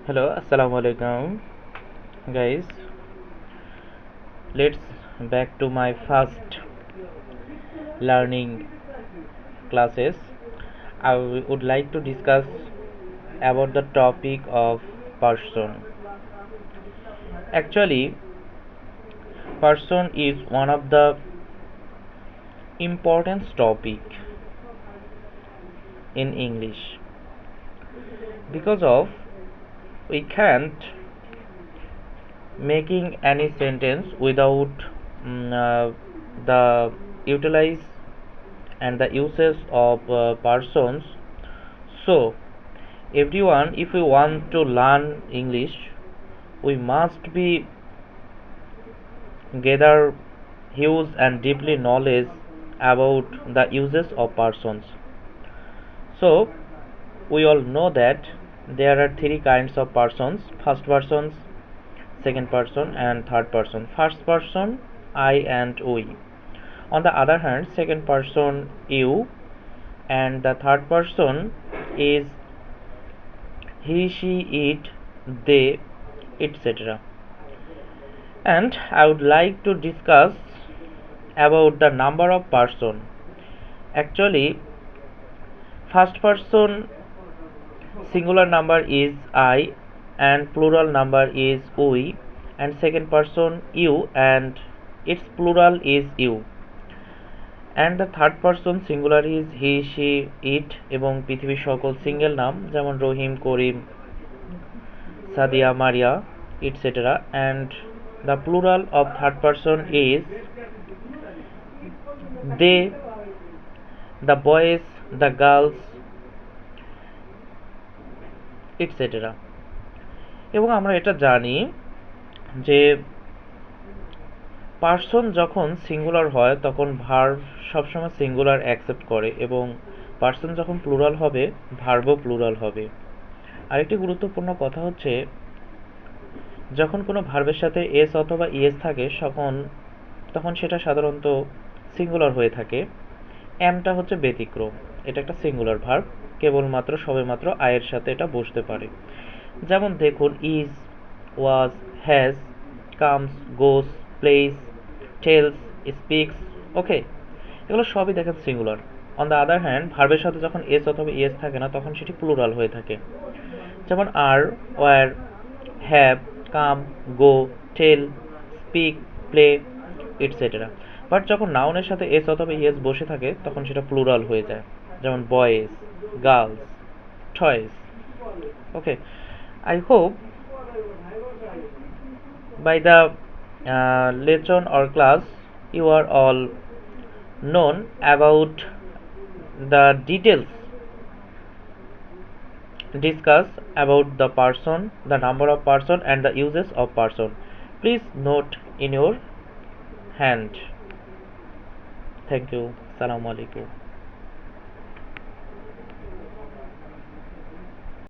Hello, assalamu alaikum, guys. Let's back to my first learning classes. I would like to discuss about the topic of person. Actually, person is one of the important topic in English because of we can't making any sentence without the utilize and the uses of persons. So everyone, if we want to learn English, we must be gather huge and deeply knowledge about the uses of persons. So we all know that there are three kinds of persons: first person, second person, and third person. First person, I and we. On the other hand, second person, you, and the third person is he, she, it, they, etc. And I would like to discuss about the number of person. Actually, first person singular number is I and plural number is we, and second person you and its plural is you, and the third person singular is he, she, it এবং পৃথিবীর সকল single নাম যেমন রহিম, করিম, সাদিয়া, মারিয়া, etc. and the plural of third person is they, the boys, the girls, etc. এবং আমরা এটা জানি যে পার্সন যখন সিঙ্গুলার হয় তখন ভার্ব সবসময় সিঙ্গুলার অ্যাকসেপ্ট করে, এবং পার্সন যখন প্লুরাল হবে ভার্বও প্লুরাল হবে। আরেকটি গুরুত্বপূর্ণ কথা হচ্ছে, যখন কোনো ভার্বের সাথে এস অথবা ইএস থাকে তখন সেটা সাধারণত সিঙ্গুলার হয়ে থাকে। এমটা হচ্ছে ব্যতিক্রম, এটা একটা সিঙ্গুলার ভার্ব, কেবলমাত্র সবেমাত্র আয়ের সাথে এটা বসতে পারে। যেমন দেখুন, is, was, has, comes, goes, plays, tells, speaks, okay, এগুলো সবই দেখেন singular. On the other hand, ভার্বের সাথে যখন এস অথবা ইএস থাকে না তখন সেটি প্লুরাল হয়ে থাকে। যেমন are, were, have, come, go, tell, speak, play, etcetera. But যখন নাউনের সাথে এস অথবা ইএস বসে থাকে তখন সেটা প্লুরাল হয়ে যায়। যেমন boys, girls, toys, okay. I hope by the lesson or class you are all known about the details discuss about the person, the number of person, and the uses of person. Please note in your hand. Thank you. Assalamu alaikum.